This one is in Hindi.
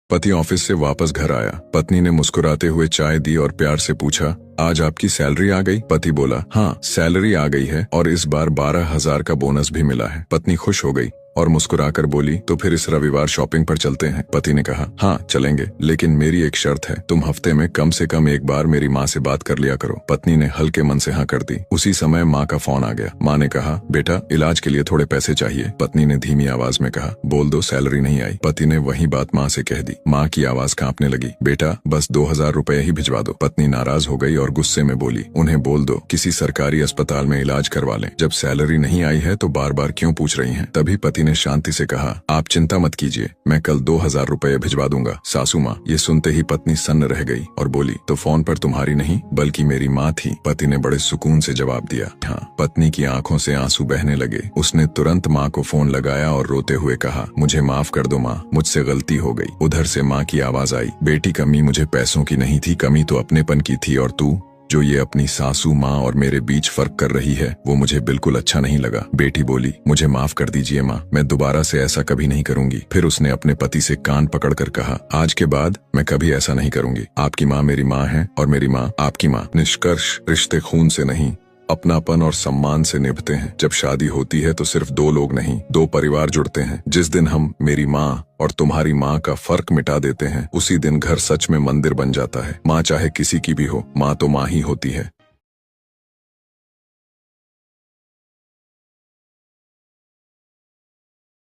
पति ऑफिस से वापस घर आया। पत्नी ने मुस्कुराते हुए चाय दी और प्यार से पूछा, आज आपकी सैलरी आ गई? पति बोला, हाँ सैलरी आ गई है और इस बार 12,000 का बोनस भी मिला है। पत्नी खुश हो गई और मुस्कुराकर बोली, तो फिर इस रविवार शॉपिंग पर चलते हैं? पति ने कहा, हाँ चलेंगे, लेकिन मेरी एक शर्त है, तुम हफ्ते में कम से कम एक बार मेरी माँ से बात कर लिया करो। पत्नी ने हल्के मन से हाँ कर दी। उसी समय माँ का फोन आ गया। माँ ने कहा, बेटा इलाज के लिए थोड़े पैसे चाहिए। पत्नी ने धीमी आवाज में कहा, बोल दो सैलरी नहीं आई। पति ने वही बात माँ से कह दी। माँ की आवाज कांपने लगी, बेटा बस 2,000 रुपए ही भिजवा दो। पत्नी नाराज हो गई और गुस्से में बोली, उन्हें बोल दो किसी सरकारी अस्पताल में इलाज करवा लें। जब सैलरी नहीं आई है तो बार बार क्यों पूछ रही हैं? तभी पति ने शांति से कहा, आप चिंता मत कीजिए, मैं कल 2,000 रुपए भिजवा दूंगा। सासू माँ ये सुनते ही पत्नी सन्न रह गई और बोली, तो फोन पर तुम्हारी नहीं बल्कि मेरी माँ थी। पति ने बड़े सुकून से जवाब दिया, हाँ। पत्नी की आंखों से आंसू बहने लगे। उसने तुरंत माँ को फोन लगाया और रोते हुए कहा, मुझे माफ कर दो माँ, मुझसे गलती हो गई। उधर से माँ की आवाज आई, बेटी कमी मुझे पैसों की नहीं थी, कमी तो अपनेपन की थी, और तू जो ये अपनी सासू माँ और मेरे बीच फर्क कर रही है वो मुझे बिल्कुल अच्छा नहीं लगा। बेटी बोली, मुझे माफ कर दीजिए माँ, मैं दोबारा से ऐसा कभी नहीं करूंगी। फिर उसने अपने पति से कान पकड़कर कहा, आज के बाद मैं कभी ऐसा नहीं करूंगी। आपकी माँ मेरी माँ है और मेरी माँ आपकी माँ। निष्कर्ष, रिश्ते खून से नहीं अपनापन और सम्मान से निभते हैं। जब शादी होती है तो सिर्फ दो लोग नहीं, दो परिवार जुड़ते हैं। जिस दिन हम मेरी माँ और तुम्हारी माँ का फर्क मिटा देते हैं उसी दिन घर सच में मंदिर बन जाता है। माँ चाहे किसी की भी हो, माँ तो माँ ही होती है।